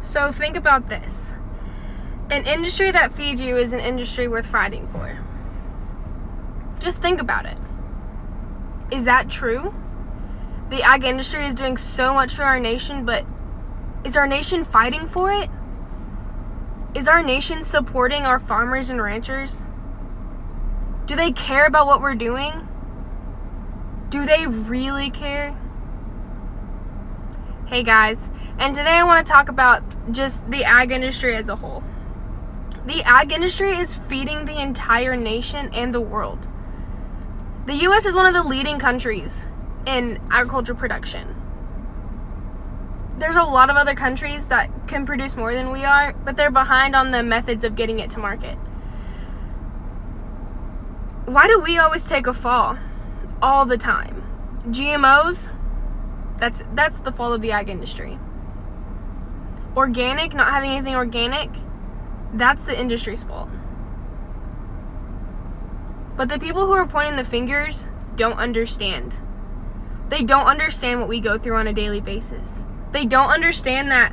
So think about this. An industry that feeds you is an industry worth fighting for. Just think about it. Is that true? The ag industry is doing so much for our nation, but is our nation fighting for it? Is our nation supporting our farmers and ranchers? Do they care about what we're doing? Do they really care? Hey guys, and today I want to talk about just the ag industry as a whole. The ag industry is feeding the entire nation and the world. The U.S. is one of the leading countries in agriculture production. There's a lot of other countries that can produce more than we are, but they're behind on the methods of getting it to market. Why do we always take a fall all the time? GMOs, that's the fault of the ag industry. Organic, not having anything organic, that's the industry's fault. But the people who are pointing the fingers don't understand. They don't understand what we go through on a daily basis. They don't understand that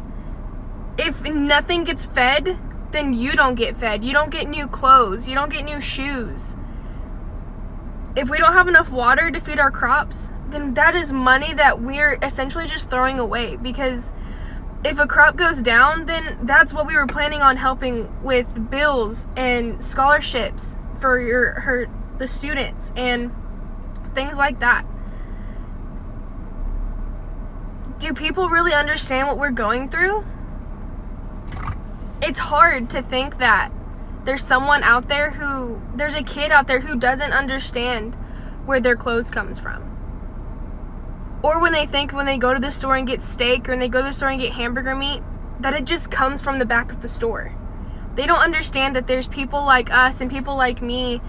if nothing gets fed, then you don't get fed. You don't get new clothes. You don't get new shoes. If we don't have enough water to feed our crops, then that is money that we're essentially just throwing away, because if a crop goes down, then that's what we were planning on helping with bills and scholarships for the students and things like that. Do people really understand what we're going through? It's hard to think that there's a kid out there who doesn't understand where their clothes comes from. Or when they go to the store and get steak, or when they go to the store and get hamburger meat, that it just comes from the back of the store. They don't understand that there's people like us and people like me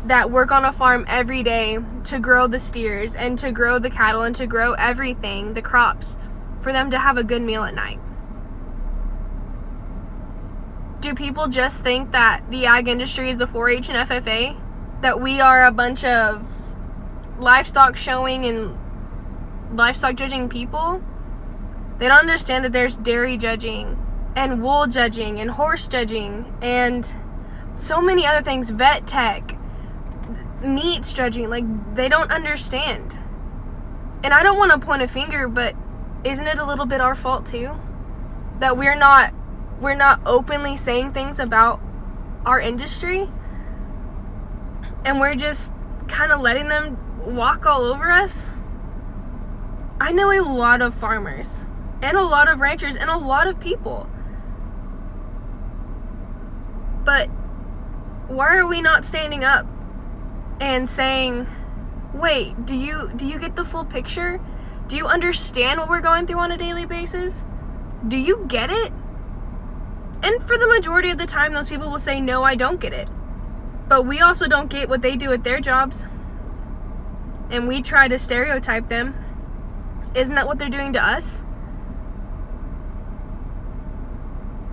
that work on a farm every day to grow the steers and to grow the cattle and to grow everything, the crops, for them to have a good meal at night. Do people just think that the ag industry is the 4-H and FFA? That we are a bunch of livestock showing and livestock judging people? They don't understand that there's dairy judging and wool judging and horse judging and so many other things, vet tech, meats judging. Like, they don't understand. And I don't want to point a finger, but isn't it a little bit our fault too? That we're not openly saying things about our industry, and we're just kind of letting them walk all over us. I know a lot of farmers and a lot of ranchers and a lot of people, but why are we not standing up and saying, wait, do you get the full picture? Do you understand what we're going through on a daily basis? Do you get it? And for the majority of the time, those people will say, no, I don't get it. But we also don't get what they do at their jobs. And we try to stereotype them. Isn't that what they're doing to us?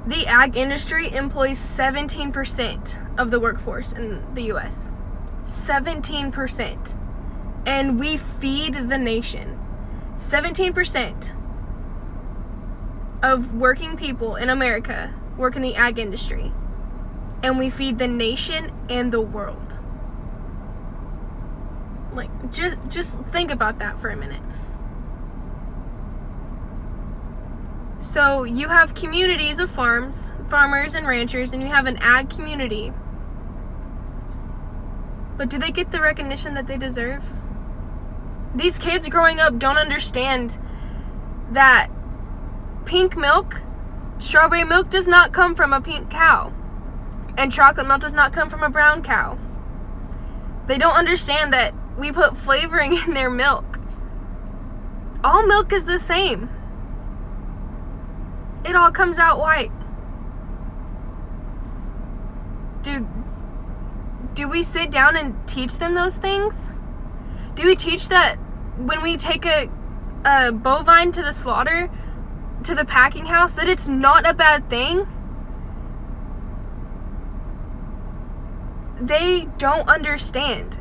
The ag industry employs 17% of the workforce in the U.S. 17%. And we feed the nation. 17% of working people in America work in the ag industry, and we feed the nation and the world. Like, just think about that for a minute. So you have communities of farmers and ranchers, and you have an ag community, but do they get the recognition that they deserve? These kids growing up don't understand that pink milk, strawberry milk does not come from a pink cow, and chocolate milk does not come from a brown cow. They don't understand that we put flavoring in their milk. All milk is the same. It all comes out white. Do we sit down and teach them those things? Do we teach that when we take a bovine to the slaughter, to the packing house, that it's not a bad thing? They don't understand.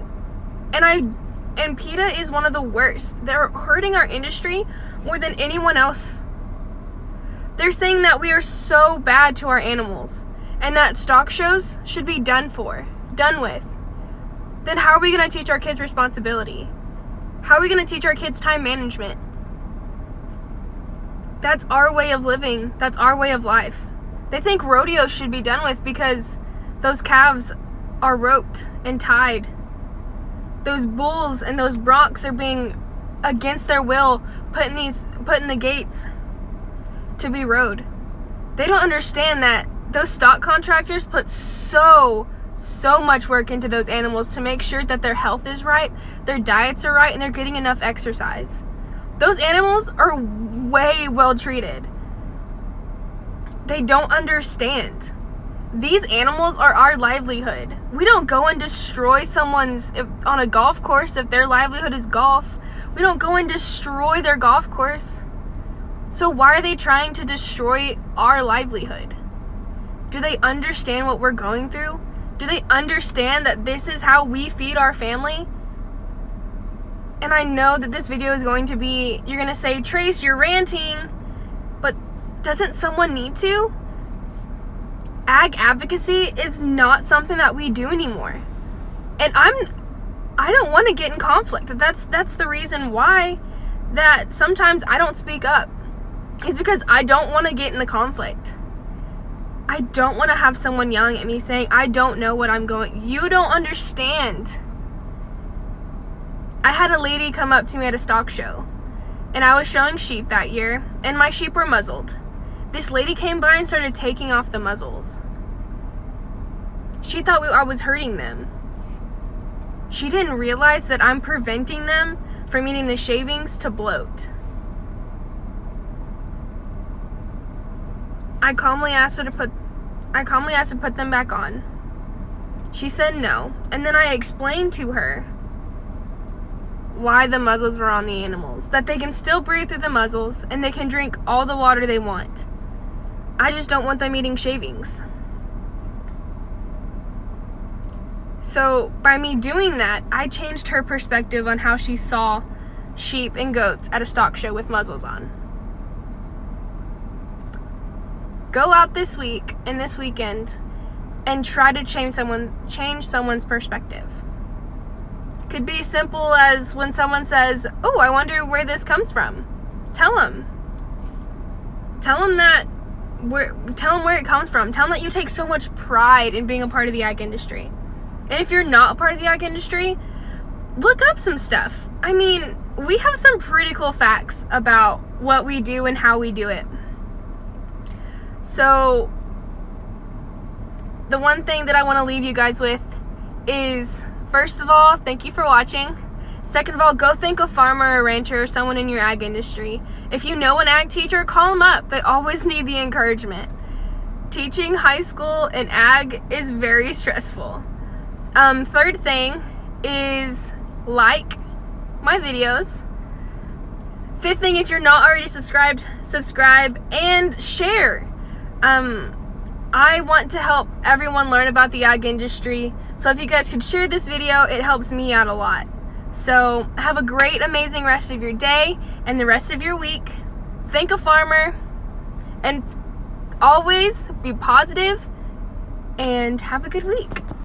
And PETA is one of the worst. They're hurting our industry more than anyone else. They're saying that we are so bad to our animals and that stock shows should be done with. Then how are we going to teach our kids responsibility? How are we going to teach our kids time management? That's our way of living. That's our way of life. They think rodeos should be done with because those calves are roped and tied. Those bulls and those broncs are being, against their will, put in the gates to be rode. They don't understand that those stock contractors put so much work into those animals to make sure that their health is right, their diets are right, and they're getting enough exercise. Those animals are way well treated. They don't understand. These animals are our livelihood. We don't go and destroy someone's, on a golf course, if their livelihood is golf. We don't go and destroy their golf course. So why are they trying to destroy our livelihood? Do they understand what we're going through? Do they understand that this is how we feed our family? And I know that this video is going to be, you're going to say, Trace, you're ranting, but doesn't someone need to? Ag advocacy is not something that we do anymore. And I don't want to get in conflict. That's the reason why that sometimes I don't speak up. Is because I don't want to get in the conflict. I don't want to have someone yelling at me saying, I don't know what I'm going. You don't understand. I had a lady come up to me at a stock show, and I was showing sheep that year, and my sheep were muzzled. This lady came by and started taking off the muzzles. She thought I was hurting them. She didn't realize that I'm preventing them from eating the shavings to bloat. I calmly asked her to put them back on. She said no, and then I explained to her why the muzzles were on the animals. That they can still breathe through the muzzles, and they can drink all the water they want. I just don't want them eating shavings. So, by me doing that, I changed her perspective on how she saw sheep and goats at a stock show with muzzles on. Go out this week and this weekend and try to change someone's perspective. Could be simple as when someone says, "Oh, I wonder where this comes from." Tell them where it comes from. Tell them that you take so much pride in being a part of the ag industry. And if you're not a part of the ag industry, look up some stuff. I mean, we have some pretty cool facts about what we do and how we do it. So, the one thing that I want to leave you guys with is, first of all, thank you for watching. Second of all, go thank a farmer or rancher or someone in your ag industry. If you know an ag teacher, call them up. They always need the encouragement. Teaching high school and ag is very stressful. Third thing is like my videos. Fifth thing, if you're not already subscribed, subscribe and share. I want to help everyone learn about the ag industry, so if you guys could share this video, it helps me out a lot. So have a great, amazing rest of your day and the rest of your week. Thank a farmer, and always be positive and have a good week.